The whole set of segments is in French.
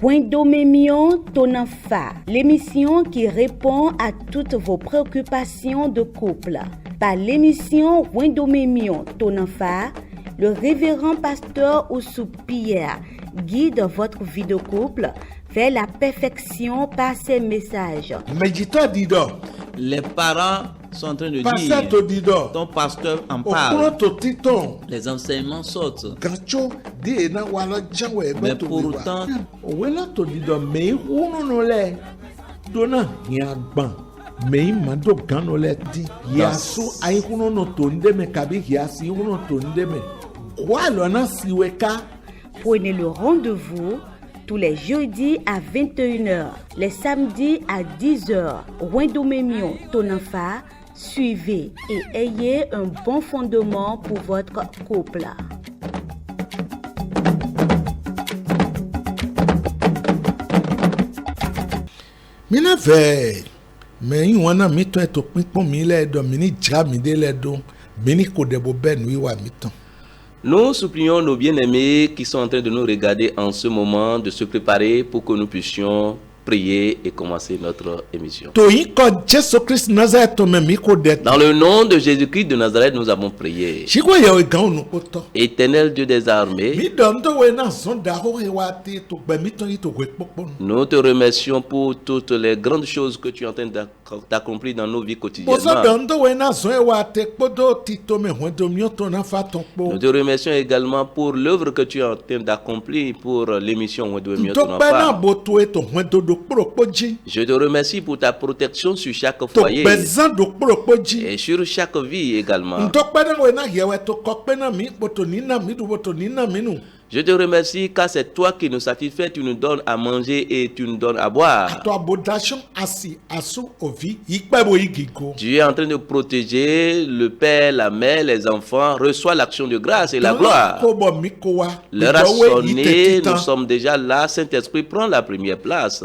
Wendomemion Tonanfa, l'émission qui répond à toutes vos préoccupations de couple. Par l'émission Wendomemion Tonanfa, le révérend pasteur Oussou Pierre guide votre vie de couple vers la perfection par ses messages. Les parents sont en train de dire, ton pasteur en parle, les enseignements sortent. Mais pourtant, prenez le rendez-vous tous les jeudis à 21h, les samedis à 10h. Wendomemion Tonanfa, suivez et ayez un bon fondement pour votre couple. Nous supplions nos bien-aimés qui sont en train de nous regarder en ce moment de se préparer pour que nous puissions prier et commencer notre émission. Dans le nom de Jésus-Christ de Nazareth, nous avons prié. Éternel Dieu des armées, nous te remercions pour toutes les grandes choses que tu es en train d'accomplir dans nos vies quotidiennes. Nous te remercions également pour l'œuvre que tu es en train d'accomplir pour l'émission Wendomemion Tonanfa. Je te remercie pour ta protection sur chaque foyer et sur chaque vie également. Je te remercie car c'est toi qui nous satisfais, tu nous donnes à manger et tu nous donnes à boire. Tu es en train de protéger le père, la mère, les enfants. Reçois l'action de grâce et la gloire. L'heure a sonné, nous sommes déjà là. Saint-Esprit, prends la première place.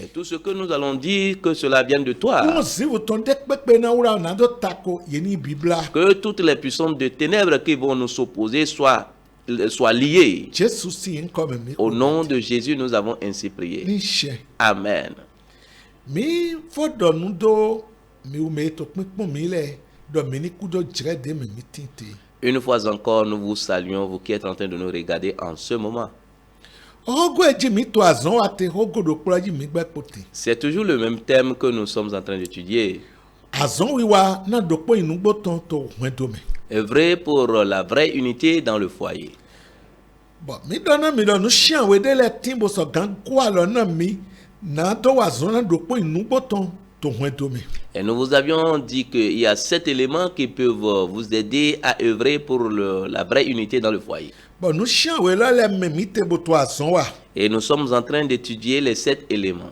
Et tout ce que nous allons dire, que cela vienne de toi. Que toutes les puissances de ténèbres qui vont nous opposer soient liés. Au nom de Jésus, nous avons ainsi prié. Amen. Une fois encore, nous vous saluons, vous qui êtes en train de nous regarder en ce moment. C'est toujours le même thème que nous sommes en train d'étudier. Œuvrer pour la vraie unité dans le foyer. Et nous vous avions dit qu'il y a 7 éléments qui peuvent vous aider à œuvrer pour la vraie unité dans le foyer. Et nous sommes en train d'étudier les 7 éléments.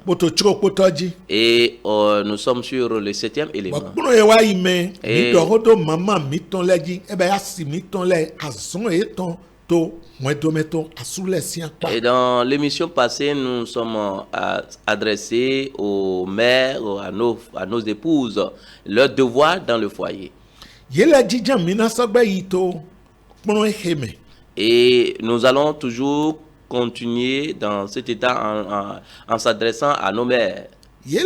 Et nous sommes sur le 7e élément. Et dans l'émission passée, nous sommes adressés aux mères, à nos épouses, leur devoir dans le foyer. Et nous allons toujours continuer dans cet état en s'adressant à nos mères. Nous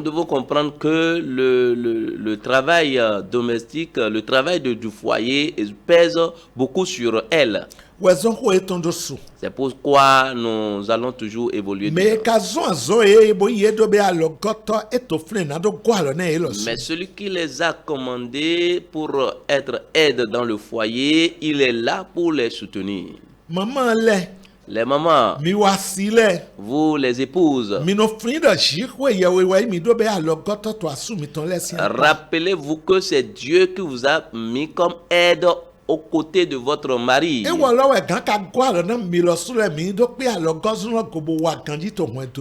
devons comprendre que le travail domestique, le travail du foyer pèse beaucoup sur elles. C'est pourquoi nous allons toujours évoluer. Mais celui qui les a commandés pour être aide dans le foyer, il est là pour les soutenir. Les mamans, vous les épouses, rappelez-vous que c'est Dieu qui vous a mis comme aide aux côtés de votre mari.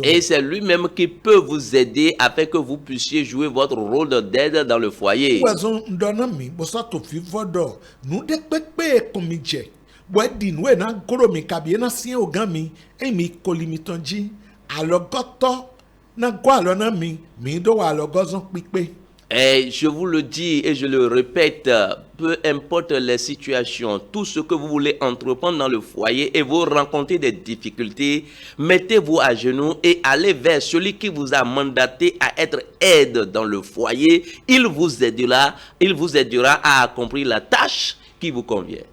Et c'est lui-même qui peut vous aider afin que vous puissiez jouer votre rôle d'aide dans le foyer. Et je vous le dis et je le répète, peu importe les situations, tout ce que vous voulez entreprendre dans le foyer et vous rencontrez des difficultés, mettez-vous à genoux et allez vers celui qui vous a mandaté à être aide dans le foyer. Il vous aidera à accomplir la tâche qui vous convient.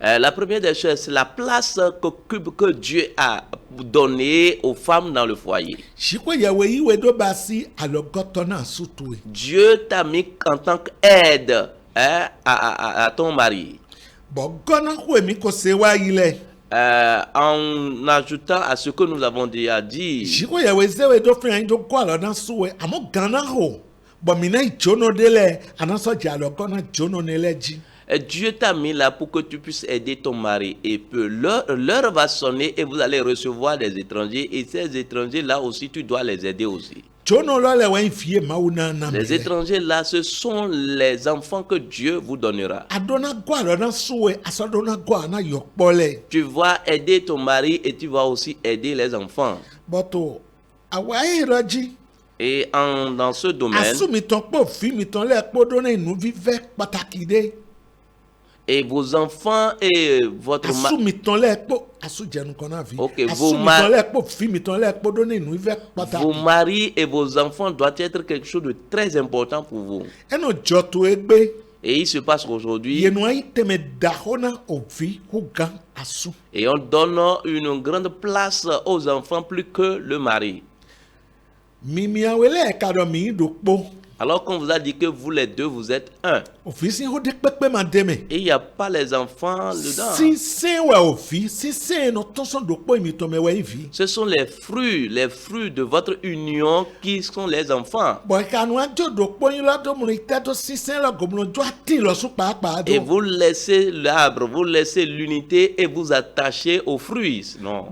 La première des choses, c'est la place que Dieu a donnée aux femmes dans le foyer. Dieu t'a mis en tant qu'aide à ton mari. En ajoutant à ce que nous avons déjà dit, Dieu t'a mis là pour que tu puisses aider ton mari. Et peu l'heure va sonner et vous allez recevoir des étrangers. Et ces étrangers-là aussi, tu dois les aider aussi. Les étrangers-là, ce sont les enfants que Dieu vous donnera. Tu vas aider ton mari et tu vas aussi aider les enfants. Et dans ce domaine, et vos enfants et votre mari, vos maris et vos enfants doivent être quelque chose de très important pour vous. Et il se passe aujourd'hui, et on donne une grande place aux enfants plus que le mari. Alors qu'on vous a dit que vous les deux, vous êtes un. Et il n'y a pas les enfants dedans. Ce sont les fruits de votre union qui sont les enfants. Et vous laissez l'arbre, vous laissez l'unité et vous attachez aux fruits. Non.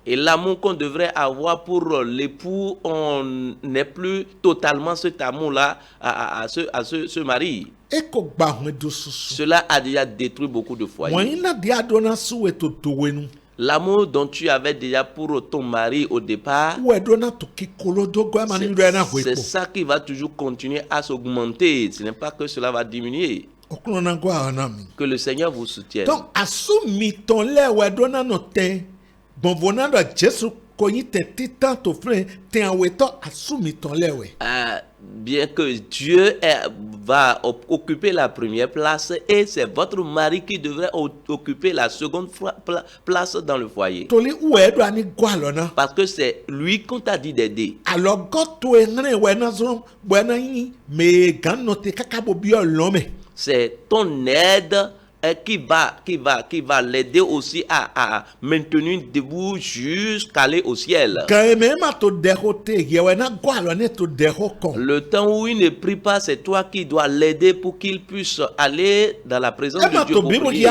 Et l'amour qu'on devrait avoir pour l'époux, on n'est plus totalement cet amour-là à ce mari. Cela a déjà détruit beaucoup de foyers. L'amour dont tu avais déjà pour ton mari au départ, c'est ça qui va toujours continuer à s'augmenter. Ce n'est pas que cela va diminuer. Que le Seigneur vous soutienne. Donc, bien que Dieu va occuper la première place et c'est votre mari qui devrait occuper la seconde place dans le foyer. Parce que c'est lui qu'on t'a dit d'aider. C'est ton aide qui va l'aider aussi à maintenir debout jusqu'à aller au ciel. Le temps où il ne prie pas, c'est toi qui dois l'aider pour qu'il puisse aller dans la présence de Dieu pour prier.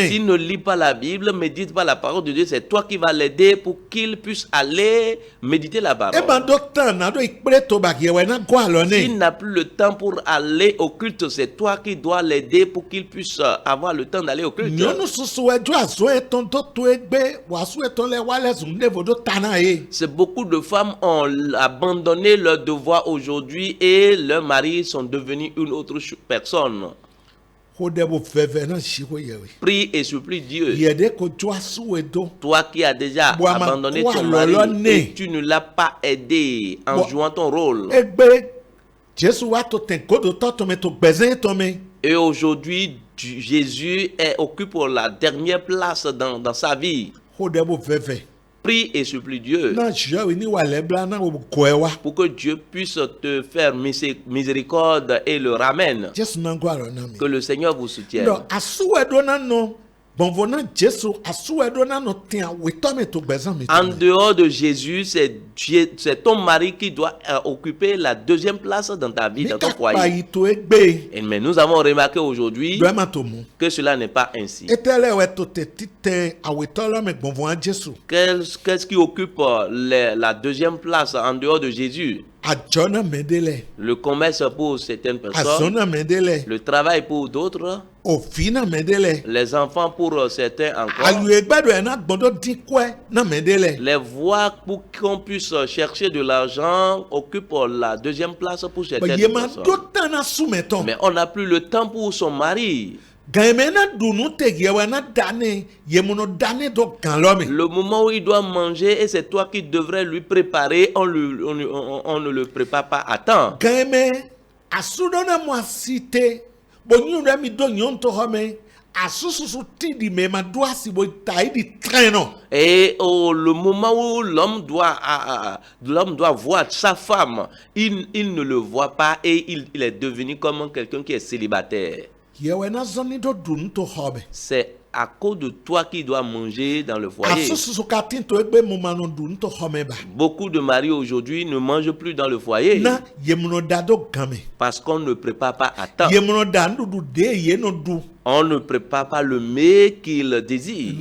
S'il ne lit pas la Bible, médite pas la parole de Dieu, c'est toi qui vas l'aider pour qu'il puisse aller méditer la parole. S'il n'a plus le temps pour aller au culte, c'est toi qui dois l'aider pour qu'il puisse avoir le temps d'aller au culte. C'est beaucoup de femmes ont abandonné leur devoir aujourd'hui et leurs maris sont devenus une autre personne. Prie et supplie Dieu. Toi qui as déjà abandonné ton mari et tu ne l'as pas aidé en jouant ton rôle. Et aujourd'hui, Jésus occupe la dernière place dans sa vie. Prie et supplie Dieu pour que Dieu puisse te faire miséricorde et le ramène. Que le Seigneur vous soutienne. En dehors de Jésus, c'est ton mari qui doit occuper la deuxième place dans ta vie, dans ton foyer. Mais nous avons remarqué aujourd'hui que cela n'est pas ainsi. Qu'est-ce qui occupe la deuxième place en dehors de Jésus? Le commerce pour certaines personnes, le travail pour d'autres. Les enfants, pour certains encore, les voies pour qu'on puisse chercher de l'argent occupent la deuxième place pour certaines personnes. Mais on n'a plus le temps pour son mari. Le moment où il doit manger et c'est toi qui devrais lui préparer, on ne le prépare pas à temps. Et le moment où l'homme doit voir sa femme, il ne le voit pas et il est devenu comme quelqu'un qui est célibataire. C'est à cause de toi qui dois manger dans le foyer. Beaucoup de maris aujourd'hui ne mangent plus dans le foyer parce qu'on ne prépare pas à temps. On ne prépare pas le mets qu'il désire.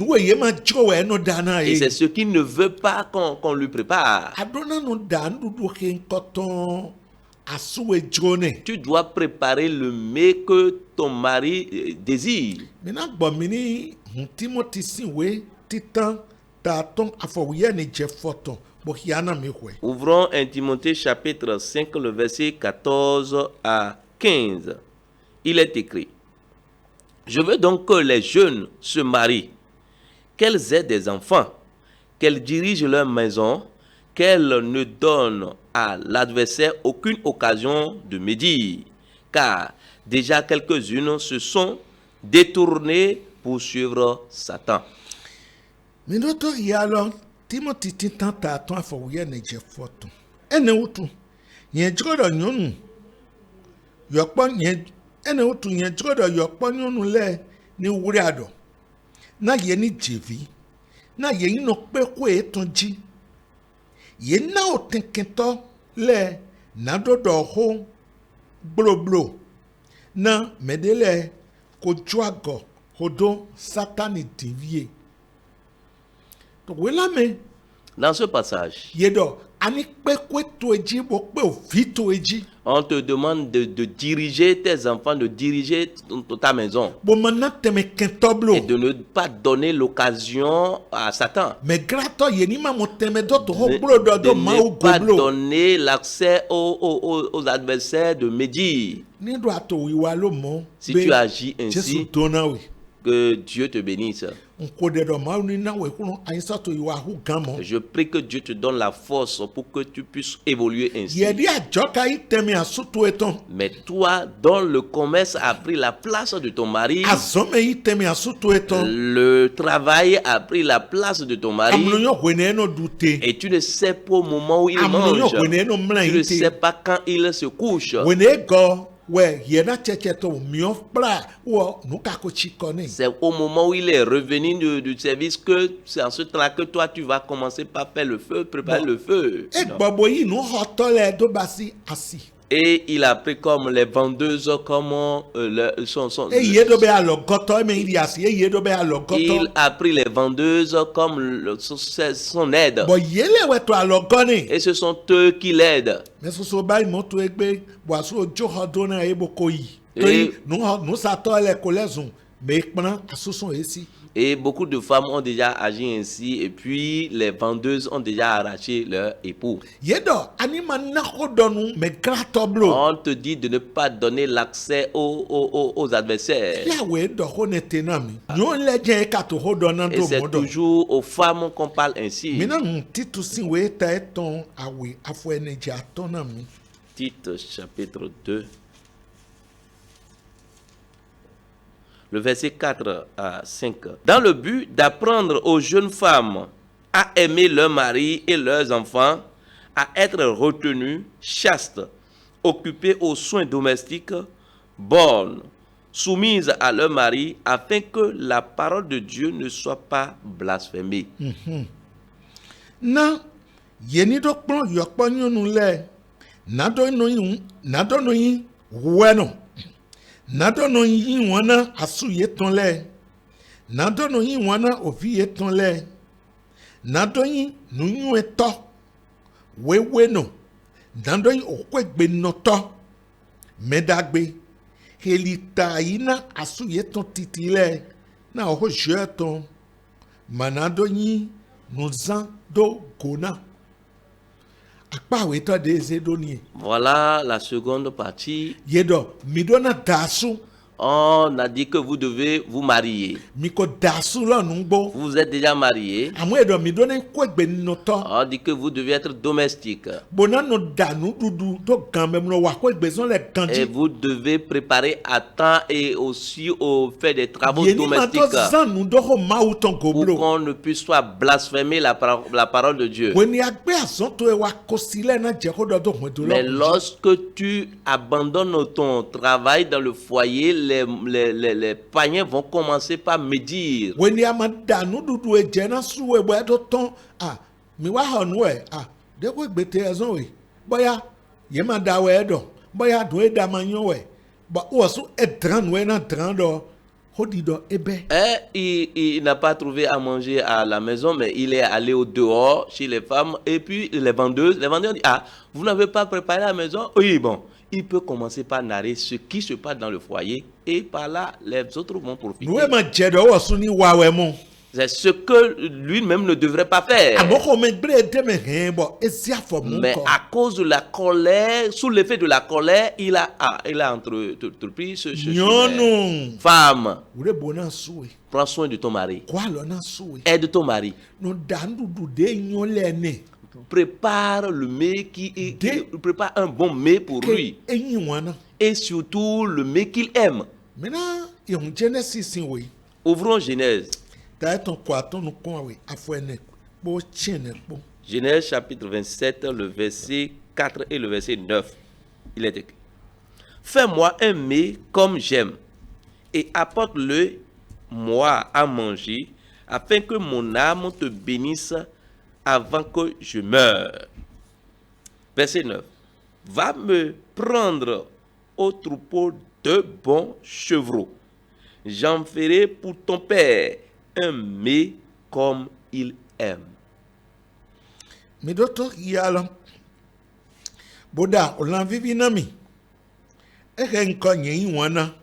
Et c'est ce qu'il ne veut pas qu'on lui prépare. Tu dois préparer le mets que ton mari désire. Ouvrons 1 Timothée chapitre 5, le verset 14 à 15. Il est écrit: Je veux donc que les jeunes se marient, qu'elles aient des enfants, qu'elles dirigent leur maison, qu'elles ne donnent à l'adversaire aucune occasion de médire, car déjà quelques-unes se sont détournées pour suivre Satan. Yena otenkento le nadodo ho bloblo na medele kojuago hodo satani divie. To wela me dans ce passage, yedo ani pekwe to eji bo pe ovito eji. On te demande de diriger tes enfants, de diriger ta maison. Et de ne pas donner l'occasion à Satan. De ne pas donner l'accès aux adversaires de médire. Si tu agis ainsi, que Dieu te bénisse. Je prie que Dieu te donne la force pour que tu puisses évoluer ainsi. Mais toi, dont le commerce a pris la place de ton mari, le travail a pris la place de ton mari, et tu ne sais pas au moment où il mange, tu ne sais pas quand il se couche. C'est au moment où il est revenu du service que c'est en ce temps-là que toi tu vas commencer par faire le feu, préparer le feu. Et il a pris comme les vendeuses, comme il a pris les vendeuses comme son aide. Et ce sont eux qui l'aident. Et beaucoup de femmes ont déjà agi ainsi, et puis les vendeuses ont déjà arraché leur époux. On te dit de ne pas donner l'accès aux adversaires. Et c'est toujours aux femmes qu'on parle ainsi. Tite chapitre 2. Le verset 4 à 5. Dans le but d'apprendre aux jeunes femmes à aimer leur mari et leurs enfants, à être retenues, chastes, occupées aux soins domestiques, bonnes, soumises à leur mari, afin que la parole de Dieu ne soit pas blasphémée. Na yeni dokpon yokponyo nule nadonoyi weno. Nadono yi wana asuye tonle. Nadono yi wana oviye tonle. Nadoyi nuyu eto. Weweno. Nadoyi okwegbe noto. Medagbe. Helita ina asuye ton titile na oje ton manado ni nuzan do gona. Akpa weto de zedoni. Voilà la seconde partie. Yedo midona dasu. On a dit que vous devez vous marier. Vous êtes déjà marié. On dit que vous devez être domestique. Et vous devez préparer à temps et aussi au fait des travaux domestiques pour qu'on ne puisse pas blasphémer la parole de Dieu. Mais lorsque tu abandonnes ton travail dans le foyer, les païens vont commencer par me dire. Il n'a pas trouvé à manger à la maison, mais il est allé au dehors chez les femmes et puis les vendeurs disent, ah, vous n'avez pas préparé la maison? Oui, bon. Il peut commencer par narrer ce qui se passe dans le foyer et par là, les autres vont profiter. C'est ce que lui-même ne devrait pas faire. Mais à cause de la colère, sous l'effet de la colère, il a entrepris ce chemin. Femme, prends soin de ton mari. Aide ton mari. Prépare le mets prépare un bon mets pour lui. Et surtout le mets qu'il aime. Ouvrons Genèse. Genèse chapitre 27, le verset 4 et le verset 9. Il est écrit: fais-moi un mets comme j'aime, et apporte-le moi à manger, afin que mon âme te bénisse avant que je meure. Verset 9. Va me prendre au troupeau de bons chevreaux. J'en ferai pour ton père un mets comme il aime. Mais d'autres y allons. Boda, on l'a vu vinami. Eren konye wana.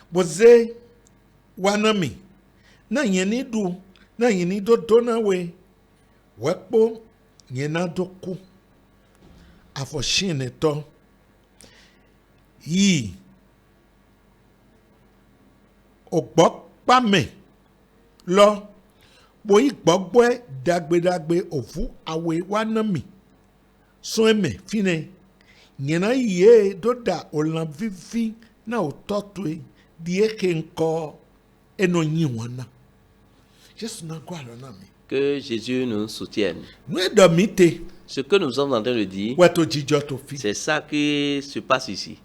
Boze wanami. Na yeni du. Na yini do dona we wepo yena doku afoshine to yi ogbok pame lo boyi gbogbo dagbe ofu awe wanami so eme fine yena ye doda olan vivi na ototwe die kenko eno wana. Que Jésus nous soutienne. Ce que nous sommes en train de dire, c'est ça qui se passe ici.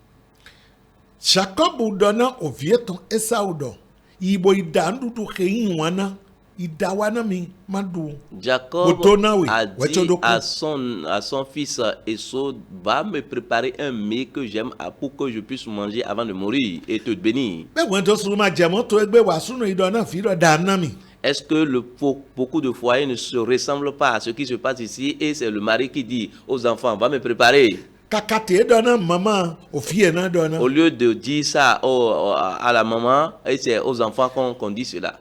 Jacob donna au vieton Esaudo. Jacob a dit à son fils Esau, va me préparer un mets que j'aime pour que je puisse manger avant de mourir et te bénir. Est-ce que beaucoup de foyers ne se ressemblent pas à ce qui se passe ici et c'est le mari qui dit aux enfants, va me préparer? Au lieu de dire ça à la maman, et c'est aux enfants qu'on dit cela.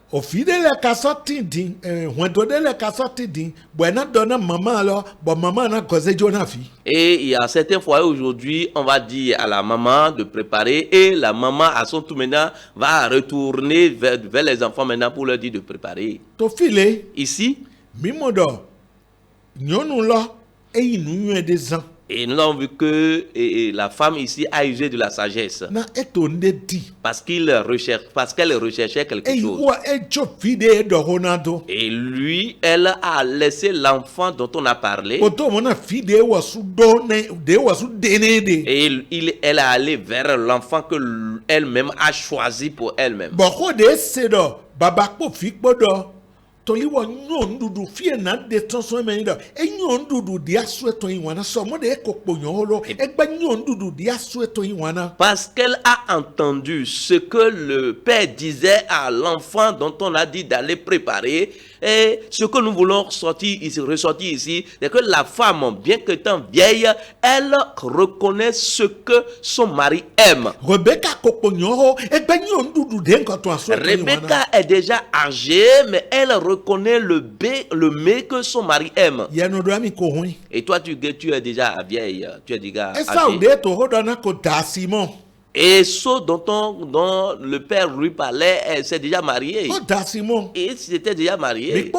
Et il y a certains foyers aujourd'hui, on va dire à la maman de préparer et la maman à son tour maintenant va retourner vers les enfants maintenant pour leur dire de préparer. Ici, et nous avons vu que la femme ici a usé de la sagesse. Parce qu'elle recherchait quelque chose. Et lui, elle a laissé l'enfant dont on a parlé. Et elle est allée vers l'enfant que elle-même a choisi pour elle-même. toliwa nyondudu fie na de tonso menido enyondudu dia sueto inwana so mo de kokponyo holo egba nyondudu dia sueto inwana parce qu'elle a entendu ce que le père disait à l'enfant dont on a dit d'aller préparer Et ce que nous voulons ressortir ici, c'est que la femme, bien qu'étant vieille, elle reconnaît ce que son mari aime. Rebecca est déjà âgée, mais elle reconnaît le mets que son mari aime. Et toi, tu es déjà vieille, tu es déjà âgée. Et ce dont le père lui parlait, elle s'est déjà mariée. Et c'était déjà marié.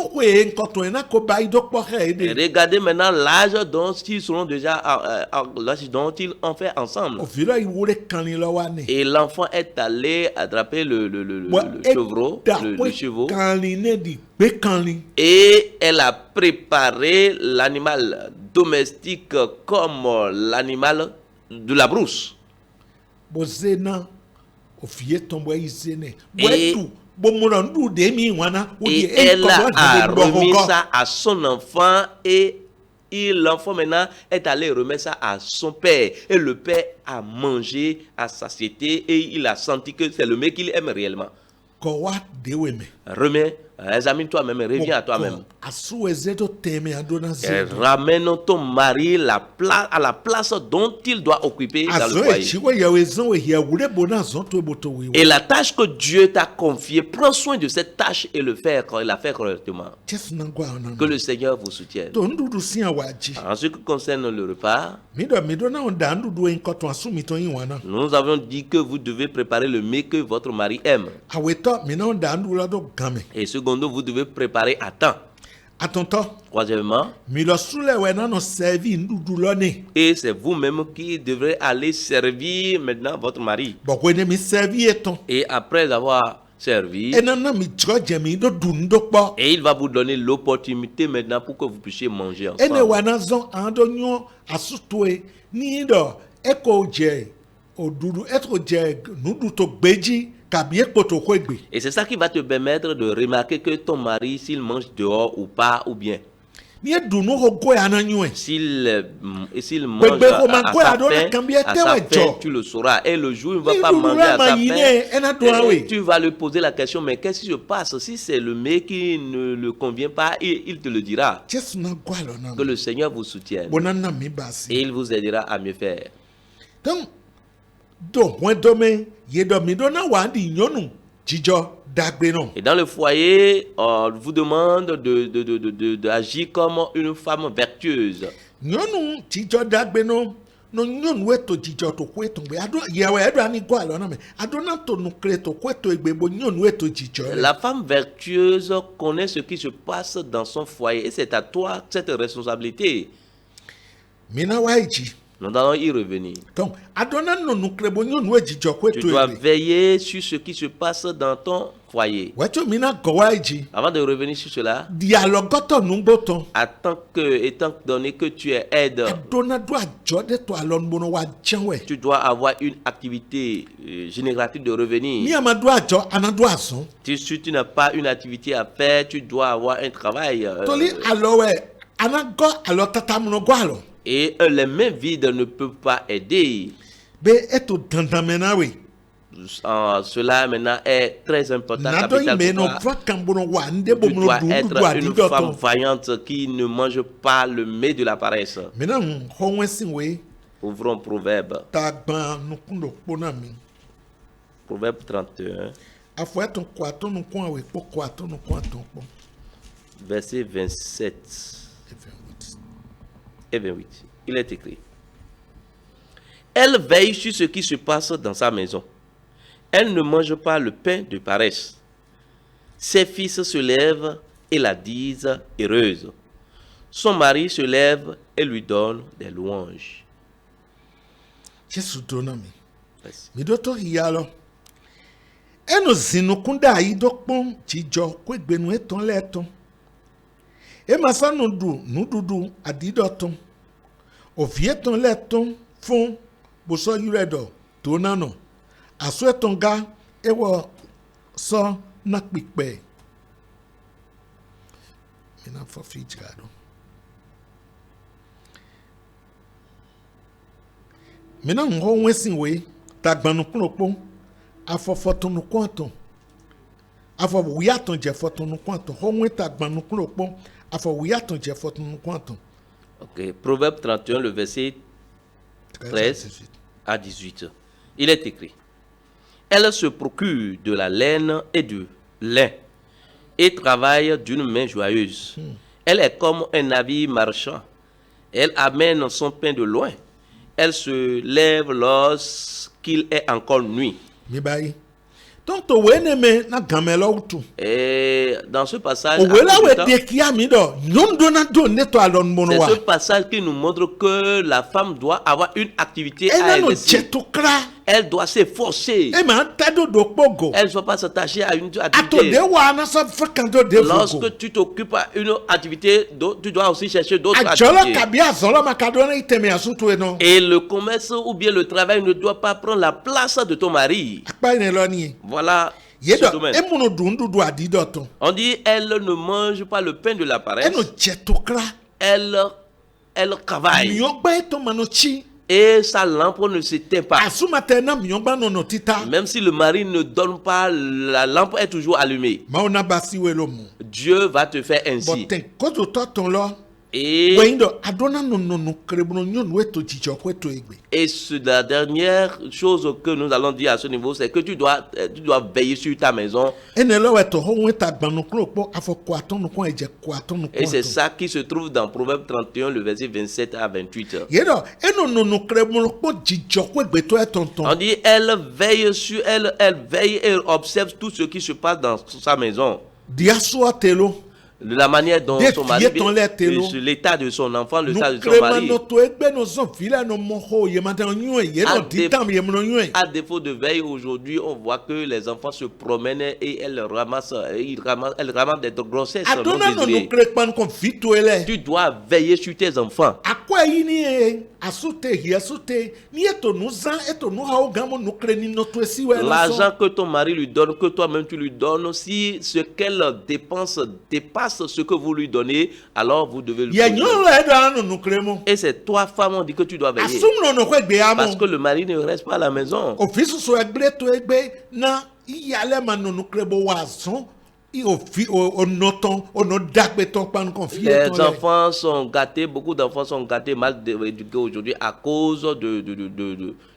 Regardez maintenant l'âge dont ils seront déjà, l'âge dont ils ont fait ensemble. Et l'enfant est allé attraper le chevreau, le chevaux. Et elle a préparé l'animal domestique comme l'animal de la brousse. Et elle a remis ça à son enfant et l'enfant maintenant est allé remettre ça à son père. Et le père a mangé à satiété et il a senti que c'est le mec qu'il aime réellement. Remets, examine-toi-même et reviens à toi-même. Et ramène ton mari à la place dont il doit occuper dans le foyer. Et la tâche que Dieu t'a confiée, prends soin de cette tâche et la faire correctement. Que le Seigneur vous soutienne. En ce qui concerne le repas, nous avons dit que vous devez préparer le mets que votre mari aime. Et secondo, vous devez préparer à temps. Troisièmement, et c'est vous-même qui devrez aller servir maintenant votre mari. Et après avoir servi, et il va vous donner l'opportunité maintenant pour que vous puissiez manger ensemble. Et c'est ça qui va te permettre de remarquer que ton mari, s'il mange dehors ou pas, ou bien s'il mange à sa faim, tu le sauras. Et le jour où il ne va pas manger à sa faim, tu vas lui poser la question, mais qu'est-ce qui se passe? Si c'est le mec qui ne le convient pas, il te le dira. Que le Seigneur vous soutienne. Et il vous aidera à mieux faire. Et dans le foyer, on vous demande d'agir comme une femme vertueuse. La femme vertueuse connaît ce qui se passe dans son foyer et c'est à toi cette responsabilité. Nous allons y revenir. Tu dois veiller sur ce qui se passe dans ton foyer. Avant de revenir sur cela, étant donné que tu es aide, tu dois avoir une activité générative de revenus. Si tu n'as pas une activité à faire, tu dois avoir un travail. Et les mains vides ne peuvent pas aider. Cela maintenant est très important. Tu dois être une femme vaillante qui ne mange pas le mets de la paresse. Ouvrons Proverbe. Proverbe 31. Verset 27. Et 28. Il est écrit: elle veille sur ce qui se passe dans sa maison. Elle ne mange pas le pain de paresse. Ses fils se lèvent et la disent heureuse. Son mari se lève et lui donne des louanges. Ovieton leton fon boso yuredo tonano aswetonga ewo so nakpikpe mina for fijado mina ngo wesin we tagbanu plopo afofotunu kwanton Afo wuya ton je foton nu kwanton. Ho nweta gban nu klo pon. Afo wuya ton je foton nu kwanton. OK, Proverbe 31 le verset 13 à 18. Il est écrit: Elle se procure de la laine et du lin et travaille d'une main joyeuse. Elle est comme un navire marchand. Elle amène son pain de loin. Elle se lève lorsqu'il est encore nuit. Et dans ce passage, c'est ce passage qui nous montre que la femme doit avoir une activité à exercer. Elle doit s'efforcer. Elle ne doit pas s'attacher à une activité. Lorsque tu t'occupes à une activité, tu dois aussi chercher d'autres activités. Et le commerce ou bien le travail ne doit pas prendre la place de ton mari. Voilà ce domaine. On dit elle ne mange pas le pain de la paresse. Elle travaille. Et sa lampe ne s'éteint pas. Même si le mari ne donne pas, la lampe est toujours allumée. Dieu va te faire ainsi. Et la dernière chose que nous allons dire à ce niveau, c'est que tu dois veiller sur ta maison. Et c'est ça qui se trouve dans Proverbe 31, le verset 27 à 28. On dit, elle veille sur elle veille et observe tout ce qui se passe dans sa maison. De la manière dont son mari, l'état de son enfant, l'état de son mari. À défaut de veille, aujourd'hui, on voit que les enfants se promènent et elles ramassent des grossesses. Tu dois veiller sur tes enfants. L'argent que ton mari lui donne, que toi-même tu lui donnes, si ce qu'elle dépense dépasse ce que vous lui donnez, alors vous devez le payer. Et c'est toi, femme, on dit que tu dois veiller. Parce que le mari ne reste pas à la maison. Les enfants sont gâtés, beaucoup d'enfants sont gâtés, mal éduqués aujourd'hui à cause du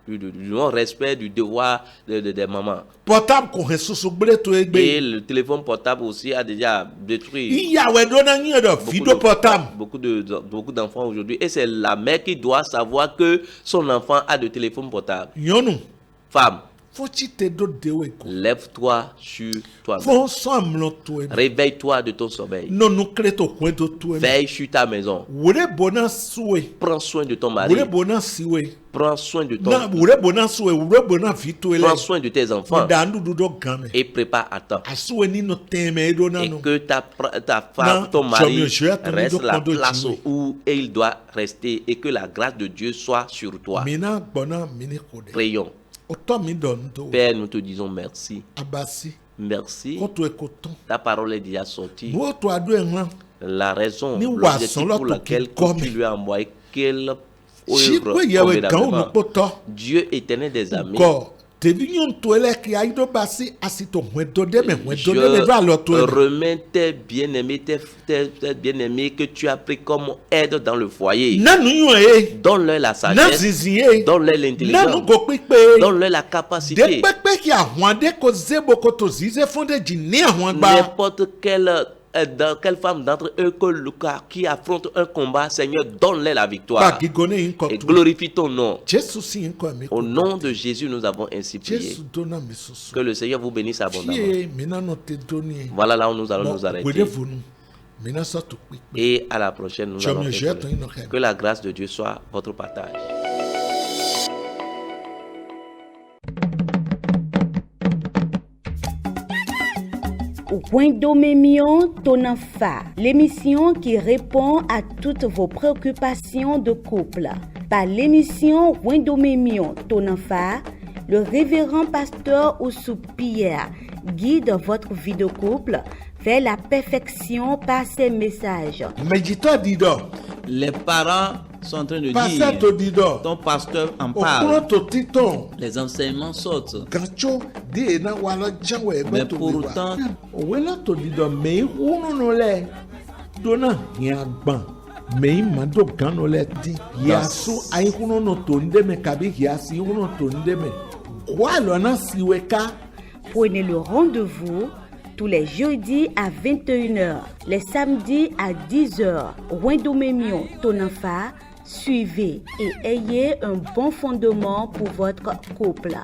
non-respect du devoir des mamans. Et le téléphone portable aussi a déjà détruit beaucoup d'enfants aujourd'hui. Et c'est la mère qui doit savoir que son enfant a de téléphone portable. Femme, lève-toi sur toi-même. Réveille-toi de ton sommeil. Veille sur ta maison. Prends soin de ton mari. Prends soin de prends soin de tes enfants. Et prépare à temps. Et que ta femme, ton mari reste la place où il doit rester. Et que la grâce de Dieu soit sur toi. Prions. Père, nous te disons merci. Merci. Ta parole est déjà sortie. La raison, l'objectif pour laquelle tu lui as envoyé, quelle œuvre, Dieu éternel des amis. Je remets tes bien-aimés, que tu as pris comme aide dans le foyer. Donne-leur la sagesse, donne-leur l'intelligence, donne-leur la capacité. N'importe quelle femme d'entre eux qui affronte un combat, Seigneur, donne-leur la victoire et glorifie ton nom. Au nom de Jésus, nous avons ainsi prié. Que le Seigneur vous bénisse abondamment. Voilà là où nous allons nous arrêter. Et à la prochaine, nous allons que la grâce de Dieu soit votre partage. Wendomemion Tonanfa, l'émission qui répond à toutes vos préoccupations de couple. Par l'émission Wendomemion Tonanfa, le révérend pasteur Oussou Pierre guide votre vie de couple vers la perfection par ses messages. Les parents sont en train de dire, ton pasteur en parle, les enseignements sortent. Mais pour autant, prenez le rendez-vous tous les jeudis à 21h, les samedis à 10h. Wendomemion Tonanfa, suivez et ayez un bon fondement pour votre couple.